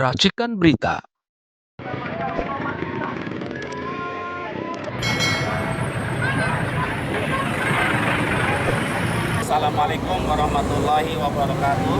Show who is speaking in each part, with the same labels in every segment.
Speaker 1: Racikan Berita.
Speaker 2: Assalamualaikum warahmatullahi wabarakatuh.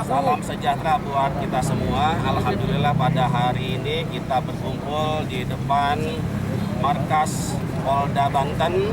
Speaker 2: Salam sejahtera buat kita semua. Alhamdulillah pada hari ini kita berkumpul di depan markas Polda Banten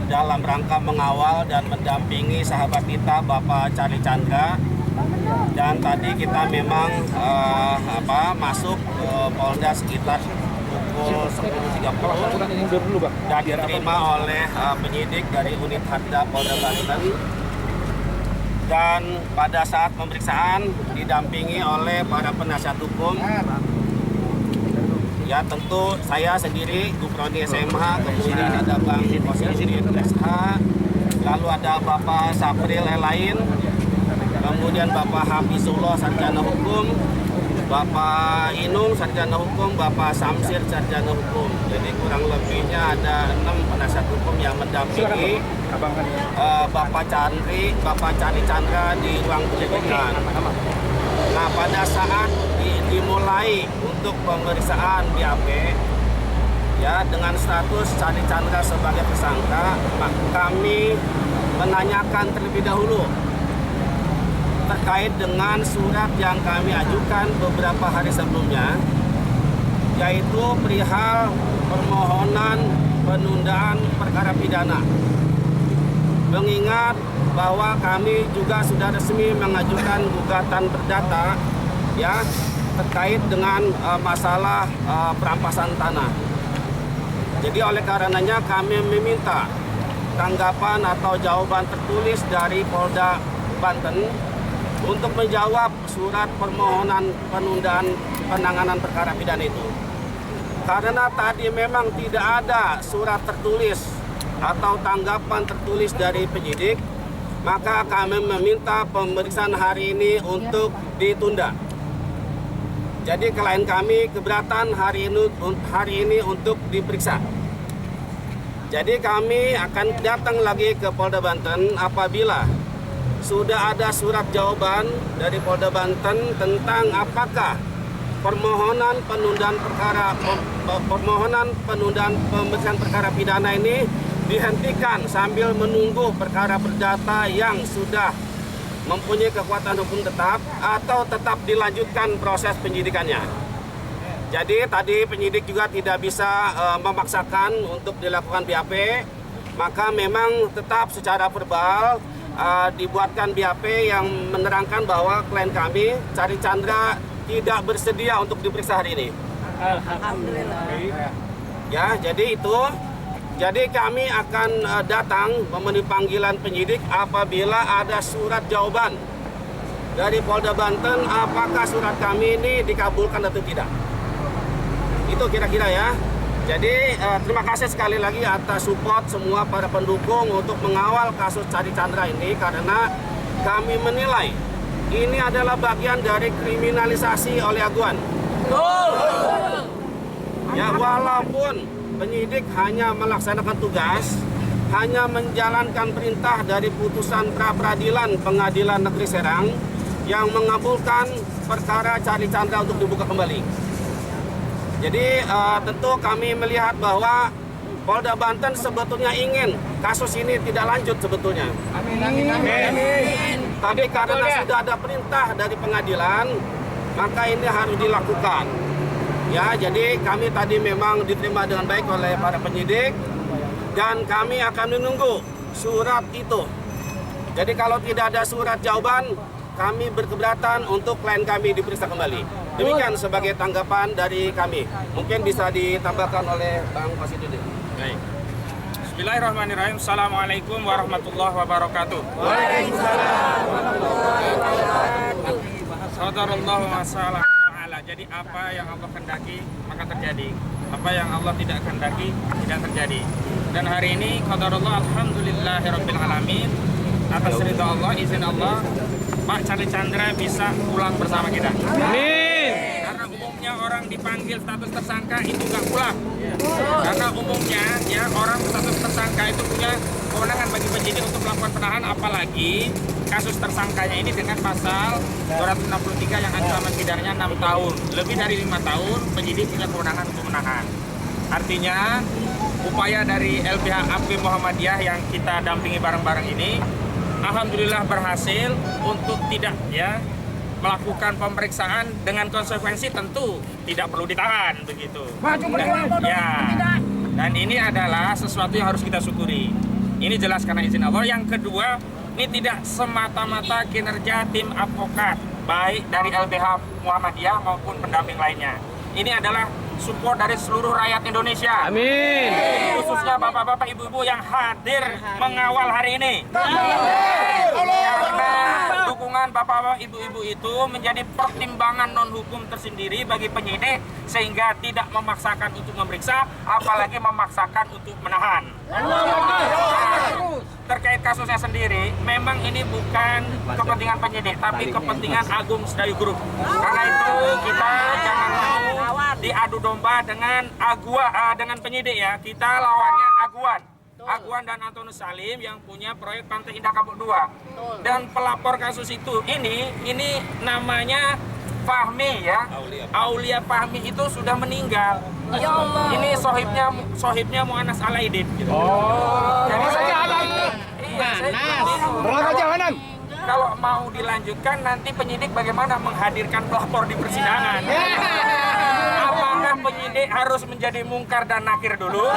Speaker 2: dalam rangka mengawal dan mendampingi sahabat kita Bapak Charlie Chandra. Dan tadi kita memang masuk ke Polda sekitar pukul 10.30 dan diterima oleh penyidik dari unit Hadda Polda Banten. Dan pada saat pemeriksaan didampingi oleh para penasihat hukum. Ya, tentu saya sendiri Guprodi SMH, kemudian ada Bang Posisi SH, lalu ada Bapak Sapril lain, kemudian Bapak Hafizullah Sarjana Hukum, Bapak Inung Sarjana Hukum, Bapak Samsir Sarjana Hukum. Jadi kurang lebihnya ada 6 penasihat hukum yang mendampingi Bapak Charlie Chandra di ruang penyidikan. Nah, pada saat dimulai untuk pemeriksaan BAP, ya dengan status Charlie Chandra sebagai tersangka, kami menanyakan terlebih dahulu terkait dengan surat yang kami ajukan beberapa hari sebelumnya, yaitu perihal permohonan penundaan perkara pidana. Mengingat bahwa kami juga sudah resmi mengajukan gugatan perdata ya terkait dengan masalah perampasan tanah. Jadi oleh karenanya kami meminta tanggapan atau jawaban tertulis dari Polda Banten untuk menjawab surat permohonan penundaan penanganan perkara pidana itu. Karena tadi memang tidak ada surat tertulis atau tanggapan tertulis dari penyidik, maka kami meminta pemeriksaan hari ini untuk ditunda. Jadi klien kami keberatan hari ini untuk diperiksa. Jadi kami akan datang lagi ke Polda Banten apabila sudah ada surat jawaban dari Polda Banten tentang apakah permohonan penundaan pemeriksaan perkara pidana ini dihentikan sambil menunggu perkara perdata yang sudah mempunyai kekuatan hukum tetap atau tetap dilanjutkan proses penyidikannya. Jadi tadi penyidik juga tidak bisa memaksakan untuk dilakukan BAP, maka memang tetap secara verbal dibuatkan BAP yang menerangkan bahwa klien kami, Charlie Chandra, tidak bersedia untuk diperiksa hari ini.
Speaker 3: Alhamdulillah.
Speaker 2: Ya, jadi itu. Jadi kami akan datang memenuhi panggilan penyidik apabila ada surat jawaban dari Polda Banten apakah surat kami ini dikabulkan atau tidak. Itu kira-kira ya. Jadi terima kasih sekali lagi atas support semua para pendukung untuk mengawal kasus Charlie Chandra ini, karena kami menilai ini adalah bagian dari kriminalisasi oleh aguan. Ya, walaupun penyidik hanya melaksanakan tugas, hanya menjalankan perintah dari putusan pra-peradilan Pengadilan Negeri Serang yang mengabulkan perkara Charlie Chandra untuk dibuka kembali. Jadi tentu kami melihat bahwa Polda Banten sebetulnya ingin kasus ini tidak lanjut sebetulnya. Amin. Tapi karena sudah ada perintah dari pengadilan, maka ini harus dilakukan. Ya, jadi kami tadi memang diterima dengan baik oleh para penyidik dan kami akan menunggu surat itu. Jadi kalau tidak ada surat jawaban, kami berkeberatan untuk klien kami diperiksa kembali. Demikian sebagai tanggapan dari kami. Mungkin bisa ditambahkan oleh Bang Wasidudin.
Speaker 4: Baik. Bismillahirrahmanirrahim. Assalamualaikum warahmatullahi wabarakatuh.
Speaker 2: Waalaikumsalam.
Speaker 4: Sadarallahu masalah. Jadi apa yang Allah kehendaki maka terjadi, apa yang Allah tidak kehendaki tidak terjadi. Dan hari ini qadarullah alhamdulillahirabbil alamin, atas ridha Allah, izin Allah, Pak Charlie Chandra bisa pulang bersama kita. Amin. Karena umumnya orang dipanggil status tersangka itu nggak pulang. Karena umumnya ya orang status tersangka itu punya kewenangan bagi penyidik untuk melakukan penahanan, apalagi kasus tersangkanya ini dengan pasal 263 yang ancaman pidananya 6 tahun. Lebih dari 5 tahun penyidik punya kewenangan untuk menahan. Artinya upaya dari LBH AP Muhammadiyah yang kita dampingi bareng-bareng ini alhamdulillah berhasil untuk tidak melakukan pemeriksaan dengan konsekuensi tentu tidak perlu ditahan begitu. Dan ini adalah sesuatu yang harus kita syukuri. Ini jelas karena izin Allah. Yang kedua, ini tidak semata-mata kinerja tim advokat baik dari LBH Muhammadiyah maupun pendamping lainnya. Ini adalah support dari seluruh rakyat Indonesia.
Speaker 1: Amin.
Speaker 4: Khususnya bapak-bapak, ibu-ibu yang hadir mengawal hari ini. Karena dukungan bapak-bapak, ibu-ibu itu menjadi pertimbangan non-hukum tersendiri bagi penyidik sehingga tidak memaksakan untuk memeriksa, apalagi memaksakan untuk menahan. Terkait kasusnya sendiri, memang ini bukan kepentingan penyidik, tapi kepentingan Agung Sedayu Group. Karena itu kita jangan mau diadu domba dengan dengan penyidik ya. Kita lawannya Aguan dan Antonius Salim yang punya proyek Pantai Indah Kapuk 2. Dan pelapor kasus itu ini namanya Fahmi ya. Aulia Fahmi itu sudah meninggal. Ya Allah. Ini sohibnya Mu'anas Alaidin gitu. Jadi saya kalau mau dilanjutkan nanti penyidik bagaimana menghadirkan pelapor di persidangan. Apakah penyidik harus menjadi mungkar dan nakir dulu?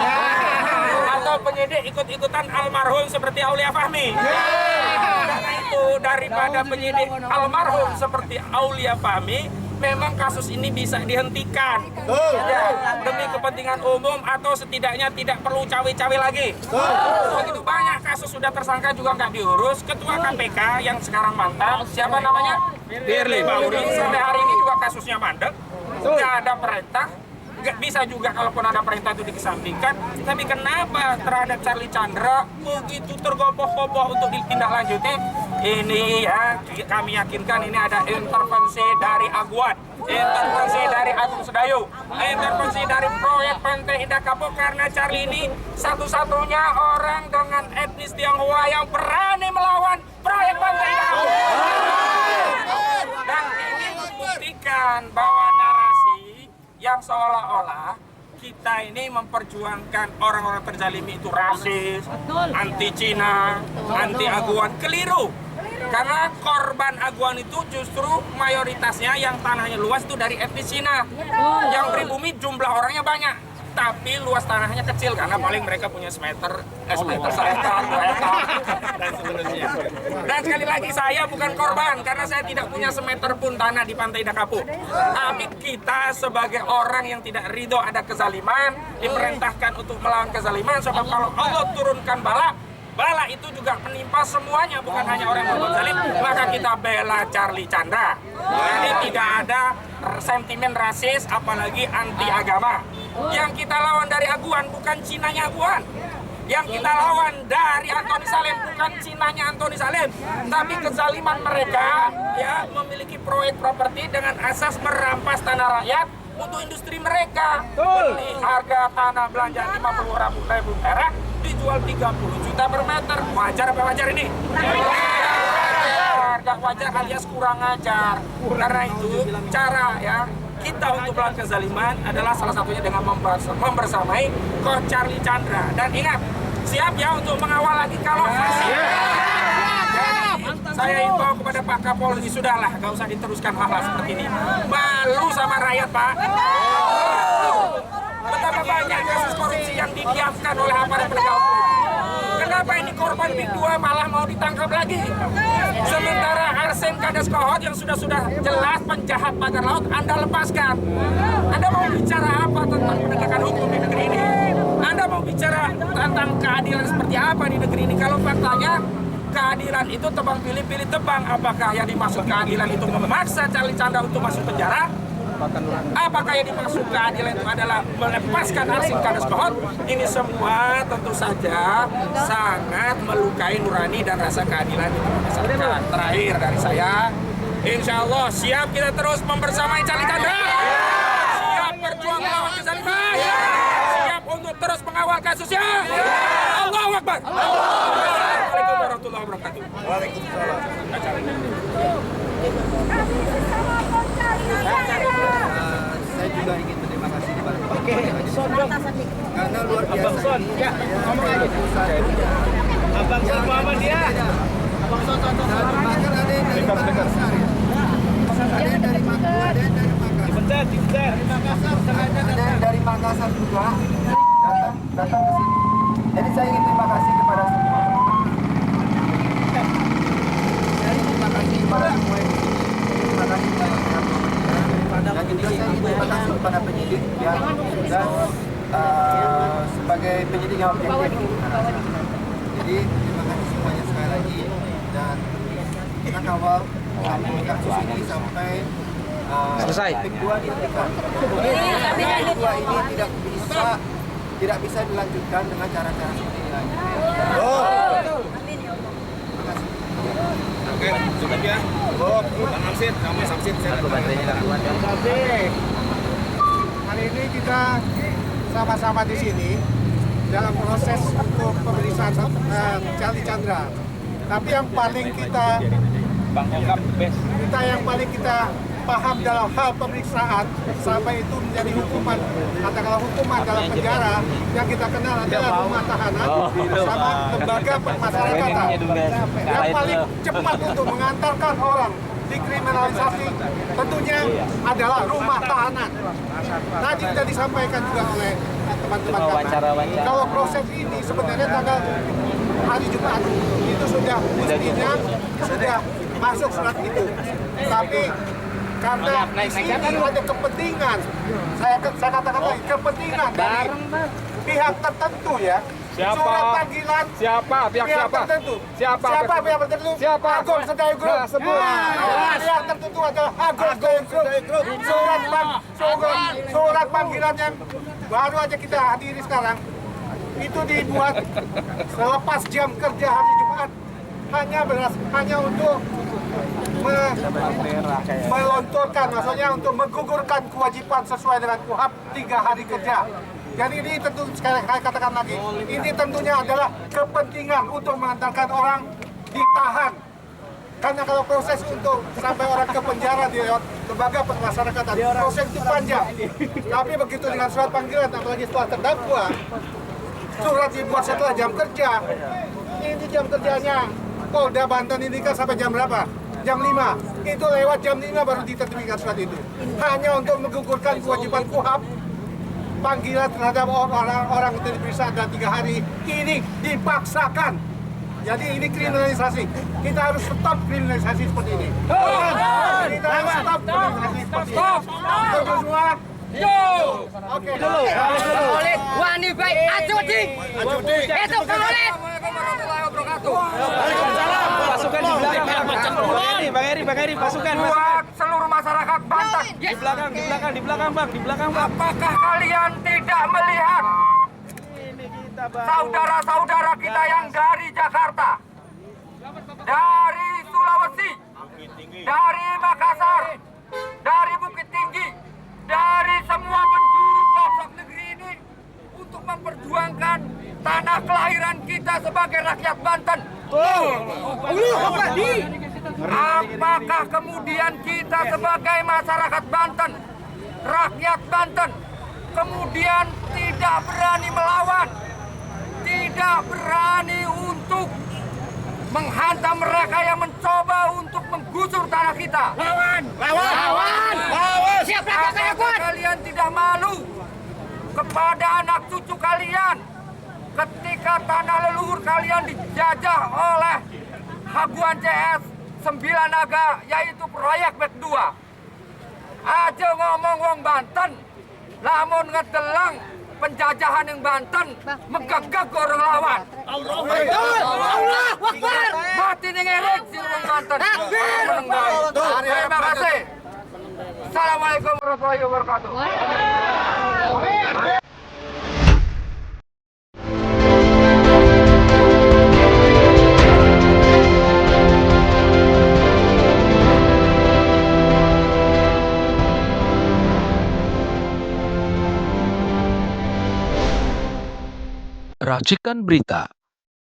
Speaker 4: Atau penyidik ikut-ikutan almarhum seperti Aulia Fahmi? Karena itu daripada penyidik almarhum seperti Aulia Fahmi, memang kasus ini bisa dihentikan demi kepentingan umum atau setidaknya tidak perlu cawe-cawe lagi. Begitu banyak kasus sudah tersangka juga nggak diurus. Ketua KPK yang sekarang mantan, siapa namanya? Firly Bahuri. Sampai hari ini juga kasusnya mandek, nggak ada perintah. Nggak bisa juga kalaupun ada perintah itu dikesampingkan. Tapi kenapa terhadap Charlie Chandra begitu tergopoh-gopoh untuk ditindaklanjuti? Ini ya kami yakinkan ini ada intervensi dari Aguan, intervensi dari Agung Sedayu, intervensi dari proyek Pantai Indah Kapuk, karena Charlie ini satu-satunya orang dengan etnis Tionghoa yang berani melawan proyek Pantai Indah Kapuk. Dan ini membuktikan bahwa narasi yang seolah-olah kita ini memperjuangkan orang-orang terzalimi itu rasis, anti Cina, anti Aguan, keliru. Karena korban Aguan itu justru mayoritasnya yang tanahnya luas itu dari etnis Cina. Yang pribumi jumlah orangnya banyak, tapi luas tanahnya kecil karena paling mereka punya semeter, 2 hektar, dan seterusnya. Dan sekali lagi saya bukan korban karena saya tidak punya semeter pun tanah di Pantai Indah Kapuk. Tapi kita sebagai orang yang tidak ridho ada kezaliman, diperintahkan untuk melawan kezaliman. Sebab kalau Allah turunkan bala itu juga menimpa semuanya, bukan hanya orang yang berbuat zalim. Maka kita bela Charlie Chandra. Jadi tidak ada sentimen rasis apalagi anti agama. Yang kita lawan dari Aguan bukan Cinanya Aguan. Yang kita lawan dari Antonius Salim bukan Cinanya Antonius Salim, tapi kezaliman mereka ya memiliki proyek properti dengan asas merampas tanah rakyat untuk industri mereka. Beli harga tanah belanja 50.000 perak dijual 30 juta per meter. Wajar apa wajar ini? Gak wajar alias kurang ajar. Karena itu cara ya kita untuk melawan kezaliman adalah salah satunya dengan membersamai Coach Charlie Chandra. Dan ingat, siap ya untuk mengawal lagi kalau saya imbau kepada Pak Kapolri, sudahlah, gak usah diteruskan hal-hal seperti ini. Malu sama rakyat, Pak. Betapa banyak kasus korupsi yang didiamkan oleh aparat penegak hukum. Kenapa ini korban Big 2 malah mau ditangkap lagi? Sementara Arsen Kades Kohot yang sudah jelas penjahat pagar laut Anda lepaskan. Anda mau bicara apa tentang penegakan hukum di negeri ini? Anda mau bicara tentang keadilan seperti apa di negeri ini? Kalau faktanya keadilan itu tebang pilih tebang. Apakah yang dimaksud keadilan itu memaksa Charlie Chandra untuk masuk penjara? Apakah yang dimaksud keadilan itu adalah melepaskan Arsen Kades Kohot? Ini semua tentu saja sangat melukai nurani dan rasa keadilan di masyarakat. Terakhir dari saya, insya Allah siap kita terus membersamai Charlie Chandra. Siap berjuang melawan kezaliman. Siap untuk terus mengawal kasusnya. Allahu Akbar. Assalamualaikum warahmatullahi wabarakatuh. warahmatullahi wabarakatuh.
Speaker 1: Waalaikumsalam. Saya juga ingin terima kasih kepada karena luar biasa ini saya usaha
Speaker 2: Abang Son Muhammad dia.
Speaker 1: Abang Son bahkan ada yang dari Makassar ya. Ada yang dari Makassar, ada yang dari Makassar. Ada yang dari Makassar juga datang ke sini. Jadi saya ingin terima kasih kepada semua. Saya ingin terima kasih kepada semua yang di sini. Terima kasih kepada dan juga saya ingin terima kasih kepada penyidik yang sudah sebagai penyidik yang objektif. Jadi terima kasih semuanya sekali lagi dan kita kawal sampai kasus ini sampai
Speaker 3: selesai.
Speaker 1: Kedua dihentikan. Kedua ini tidak bisa dilanjutkan dengan cara-cara seperti ini lagi. Terima kasih.
Speaker 2: Oke, cukup ya. Bang Samsid, kamu Samsid.
Speaker 5: Hari ini kita sama-sama di sini dalam proses untuk pemeriksaan Charlie Chandra. Tapi yang paling kita yang paling kita paham dalam hal pemeriksaan sampai itu menjadi hukuman, katakanlah hukuman dalam penjara yang kita kenal adalah rumah tahanan bersama lembaga permasyarakatan. Yang paling cepat untuk mengantarkan orang dikriminalisasi tentunya adalah rumah tahanan. Tadi sudah disampaikan juga oleh teman-teman kami. Kalau proses ini sebenarnya tanggal hari Jumat itu sudah mestinya sudah masuk surat itu. Tapi karena di sini ada kepentingan, saya katakan lagi kepentingan dari pihak tertentu ya. Surat panggilan pihak tertentu. Siapa pihak tertentu? Agung Sedayu Group. Pihak tertentu adalah Agung Sedayu Group. Surat panggilan yang baru aja kita hadiri sekarang itu dibuat selepas jam kerja hari Jumat hanya untuk melontorkan, maksudnya untuk menggugurkan kewajiban sesuai dengan KUHP 3 hari kerja. Jadi ini tentu sekali katakan lagi, ini tentunya adalah kepentingan untuk mengantarkan orang ditahan. Karena kalau proses untuk sampai orang ke penjara di lewat lembaga permasyarakatan, proses itu panjang. Tapi begitu dengan surat panggilan, apalagi setelah terdakwa, surat dibuat setelah jam kerja. Ini jam kerjanya Polda Banten ini kan sampai jam berapa? Jam 5. Itu lewat jam 5 baru diterbitkan surat itu. Hanya untuk menggugurkan kewajiban KUHP. Panggilan terhadap orang-orang itu diperiksa ada 3 hari. Ini dipaksakan. Jadi ini kriminalisasi. Kita harus stop kriminalisasi seperti ini. Kita harus stop kriminalisasi seperti ini. Untuk semua. Yo! Oke.
Speaker 6: Khalid, wani baik ajudi. Itu Khalid.
Speaker 3: Pasukan di belakang. Bang Eri, pasukan.
Speaker 6: Buat seluruh masyarakat Banten.
Speaker 3: Di belakang Bang.
Speaker 6: Apakah kalian tidak melihat saudara-saudara kita yang dari Jakarta, dari Sulawesi, dari Makassar, dari Bukit Tinggi, dari semua penjuru pelosok negeri ini untuk memperjuangkan tanah kelahiran kita sebagai rakyat Banten. Apakah kemudian kita sebagai masyarakat Banten, rakyat Banten, kemudian tidak berani melawan, tidak berani untuk menghantam mereka yang mencoba untuk menggusur tanah kita? Lawan! Apakah kalian tidak malu kepada anak cucu kalian ketika tanah leluhur kalian dijajah oleh Haguan CS 9 Naga, yaitu proyek BEK 2? Aja ngomong wong Banten, lamun ngedelang penjajahan yang Banten megagag orang lawan. Allah Akbar. Mati ning erek si wong Banten. Terima kasih. Assalamualaikum warahmatullahi wabarakatuh.
Speaker 7: Racikan Berita